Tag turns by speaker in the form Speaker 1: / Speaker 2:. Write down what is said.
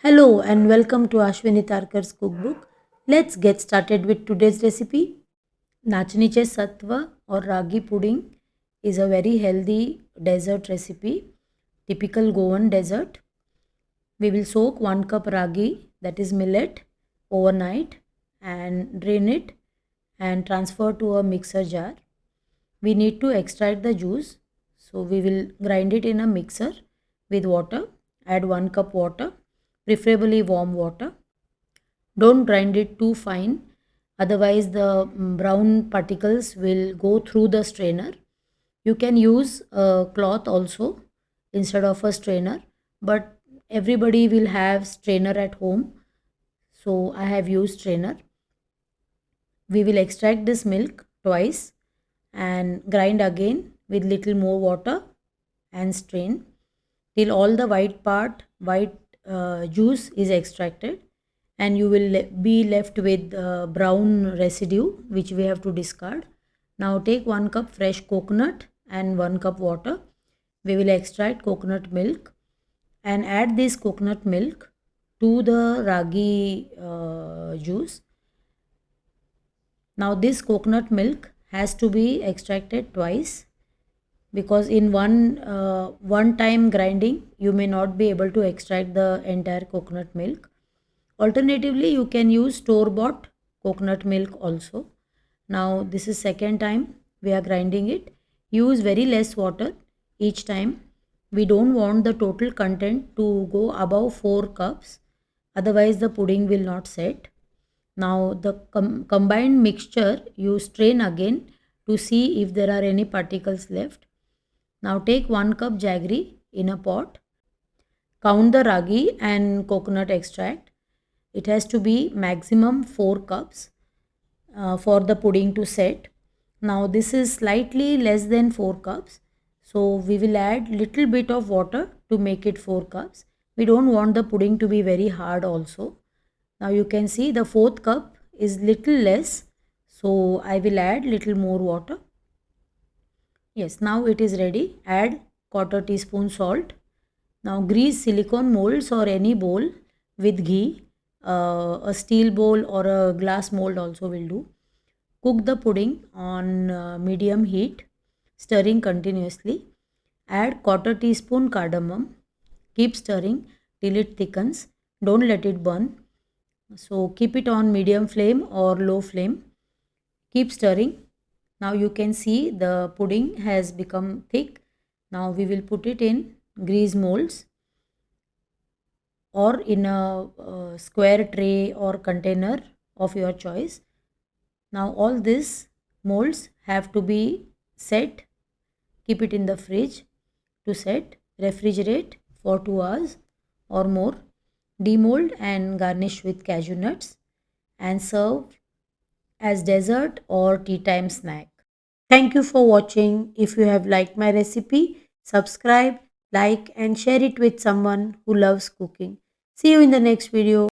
Speaker 1: Hello and welcome to Ashwini Tarkar's cookbook. Let's get started with today's recipe. Nachniche Satwa or Ragi pudding is a very healthy dessert recipe, typical Goan dessert. We will soak 1 cup ragi, that is millet, overnight and drain it and transfer to a mixer jar. We need to extract the juice, so we will grind it in a mixer with water. Add 1 cup water, preferably warm water. Don't grind it too fine, otherwise the brown particles will go through the strainer. You can use a cloth also instead of a strainer, but everybody will have strainer at home, so I have used strainer. We will extract this milk twice and grind again with little more water and strain till all the white juice is extracted, and you will be left with brown residue which we have to discard. Now take 1 cup fresh coconut and 1 cup water. We will extract coconut milk and add this coconut milk to the ragi juice. Now this coconut milk has to be extracted twice, because in one time grinding you may not be able to extract the entire coconut milk. Alternatively, you can use store bought coconut milk also. Now this is second time we are grinding it. Use very less water each time. We don't want the total content to go above 4 cups, otherwise the pudding will not set. Now the combined mixture you strain again to see if there are any particles left. Now take 1 cup jaggery in a pot. Count the ragi and coconut extract. It has to be maximum 4 cups for the pudding to set. Now this is slightly less than 4 cups. So we will add little bit of water to make it 4 cups. We don't want the pudding to be very hard also. Now you can see the fourth cup is little less. So I will add little more water. Yes, now it is ready. Add quarter teaspoon salt. Now grease silicone molds or any bowl with ghee. A steel bowl or a glass mold also will do. Cook the pudding on medium heat, stirring continuously. Add quarter teaspoon cardamom. Keep stirring till it thickens. Don't let it burn. So keep it on medium flame or low flame. Keep stirring. Now you can see the pudding has become thick. Now we will put it in grease molds or in a square tray or container of your choice. Now all these molds have to be set. Keep it in the fridge to set. Refrigerate for 2 hours or more. Demold and garnish with cashew nuts and serve as dessert or tea time snack. Thank you for watching. If you have liked my recipe, subscribe, like and share it with someone who loves cooking. See you in the next video.